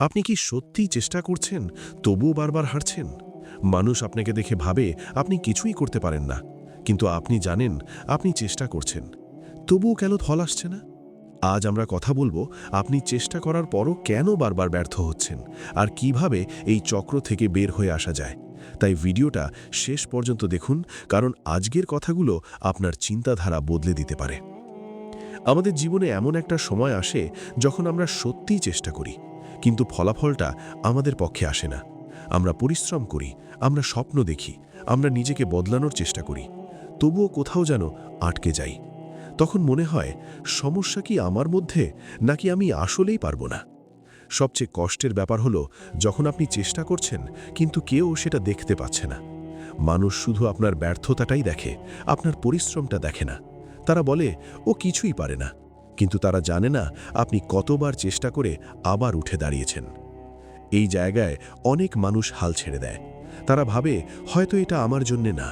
আপনি কি সত্যিই চেষ্টা করছেন, তবুও বারবার হারছেন? মানুষ আপনাকে দেখে ভাবে আপনি কিছুই করতে পারেন না, কিন্তু আপনি জানেন আপনি চেষ্টা করছেন। তবুও কেন ফল আসছে না? আজ আমরা কথা বলবো আপনি চেষ্টা করার পরও কেন বারবার ব্যর্থ হচ্ছেন, আর কিভাবে এই চক্র থেকে বের হয়ে আসা যায়। তাই ভিডিওটা শেষ পর্যন্ত দেখুন, কারণ আজকের কথাগুলো আপনার চিন্তাধারা বদলে দিতে পারে। আমাদের জীবনে এমন একটা সময় আসে যখন আমরা সত্যিই চেষ্টা করি, কিন্তু ফলাফলটা আমাদের পক্ষে আসে না। আমরা পরিশ্রম করি, আমরা স্বপ্ন দেখি, আমরা নিজেকে বদলানোর চেষ্টা করি, তবুও কোথাও যেন আটকে যাই। তখন মনে হয়, সমস্যা কি আমার মধ্যে, নাকি আমি আসলেই পারবো না? সবচেয়ে কষ্টের ব্যাপার হলো যখন আপনি চেষ্টা করছেন কিন্তু কেউ সেটা দেখতে পাচ্ছে না। মানুষ শুধু আপনার ব্যর্থতাটাই দেখে, আপনার পরিশ্রমটা দেখে না। তারা বলে ও কিছুই পারে না, কিন্তু তারা জানে না আপনি কতবার চেষ্টা করে আবার উঠে দাঁড়িয়েছেন। এই জায়গায় অনেক মানুষ হাল ছেড়ে দেয়। তারা ভাবে হয়তো এটা আমার জন্যে না,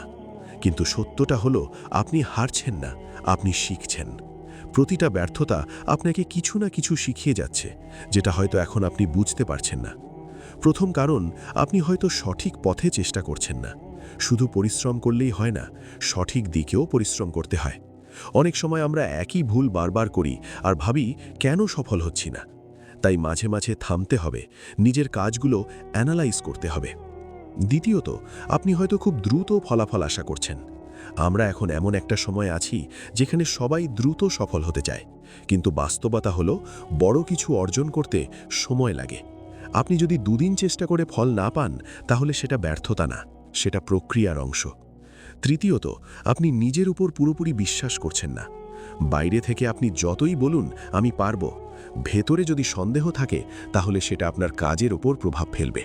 কিন্তু সত্যটা হলো আপনি হারছেন না, আপনি শিখছেন। প্রতিটা ব্যর্থতা আপনাকে কিছু না কিছু শিখিয়ে যাচ্ছে, যেটা হয়তো এখন আপনি বুঝতে পারছেন না। প্রথম কারণ, আপনি হয়তো সঠিক পথে চেষ্টা করছেন না। শুধু পরিশ্রম করলেই হয় না, সঠিক দিকেও পরিশ্রম করতে হয়। অনেক সময় আমরা একই ভুল বারবার করি আর ভাবি কেন সফল হচ্ছি না। তাই মাঝে মাঝে থামতে হবে, নিজের কাজগুলো অ্যানালাইজ করতে হবে। দ্বিতীয়ত, আপনি হয়তো খুব দ্রুত ফলাফল আশা করছেন। আমরা এখন এমন একটা সময় আছি যেখানে সবাই দ্রুত সফল হতে চায়, কিন্তু বাস্তবতা হলো বড় কিছু অর্জন করতে সময় লাগে। আপনি যদি দুদিন চেষ্টা করে ফল না পান, তাহলে সেটা ব্যর্থতা না, সেটা প্রক্রিয়ার অংশ। তৃতীয়ত, আপনি নিজের উপর পুরোপুরি বিশ্বাস করছেন না। বাইরে থেকে আপনি যতই বলুন আমি পারব, ভেতরে যদি সন্দেহ থাকে তাহলে সেটা আপনার কাজের ওপর প্রভাব ফেলবে।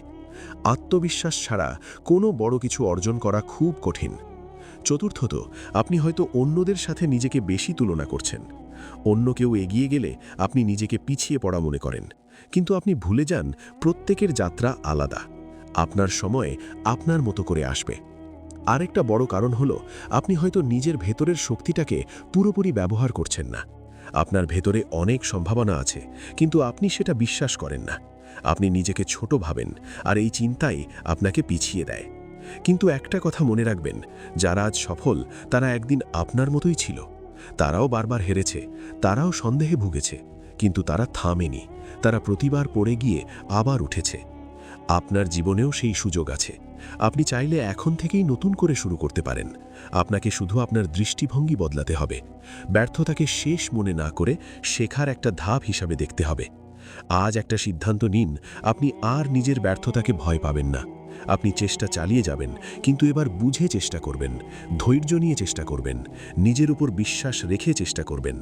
আত্মবিশ্বাস ছাড়া কোনো বড় কিছু অর্জন করা খুব কঠিন। চতুর্থত, আপনি হয়তো অন্যদের সাথে নিজেকে বেশি তুলনা করছেন। অন্য কেউ এগিয়ে গেলে আপনি নিজেকে পিছিয়ে পড়া মনে করেন, কিন্তু আপনি ভুলে যান প্রত্যেকের যাত্রা আলাদা। আপনার সময় আপনার মতো করে আসবে। আরেকটা বড় কারণ হলো আপনি হয়তো নিজের ভেতরের শক্তিটাকে পুরোপুরি ব্যবহার করছেন না। আপনার ভেতরে অনেক সম্ভাবনা আছে, কিন্তু আপনি সেটা বিশ্বাস করেন না। আপনি নিজেকে ছোট ভাবেন, আর এই চিন্তাই আপনাকে পিছিয়ে দেয়। কিন্তু একটা কথা মনে রাখবেন, যারা আজ সফল তারা একদিন আপনার মতোই ছিল। তারাও বারবার হেরেছে, তারাও সন্দেহে ভুগেছে, কিন্তু তারা থামেনি। তারা প্রতিবার পড়ে গিয়ে আবার উঠেছে। আপনার জীবনেও সেই সুযোগ আছে। আপনি চাইলে এখন থেকেই নতুন করে শুরু করতে পারেন। আপনাকে শুধু আপনার দৃষ্টিভঙ্গি বদলাতে হবে। ব্যর্থতাকে শেষ মনে না করে শেখার একটা ধাপ হিসাবে দেখতে হবে। আজ একটা সিদ্ধান্ত নিন, আপনি আর নিজের ব্যর্থতাকে ভয় পাবেন না। আপনি চেষ্টা চালিয়ে যাবেন, কিন্তু এবার বুঝে চেষ্টা করবেন, ধৈর্য নিয়ে চেষ্টা করবেন, নিজের উপর বিশ্বাস রেখে চেষ্টা করবেন।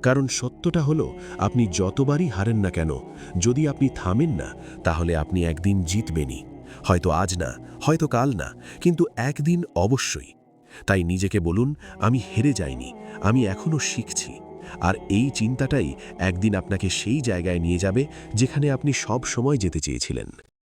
কারণ সত্যটা হলো, আপনি যতবারই হারেন না কেন, যদি আপনি থামেন না, তাহলে আপনি একদিন জিতবেনই। হয়তো আজ না, হয়তো কাল না, কিন্তু একদিন অবশ্যই। তাই নিজেকে বলুন, আমি হেরে যাইনি, আমি এখনো শিখছি। আর এই চিন্তাটাই একদিন আপনাকে সেই জায়গায় নিয়ে যাবে যেখানে আপনি সব সময় যেতে চেয়েছিলেন।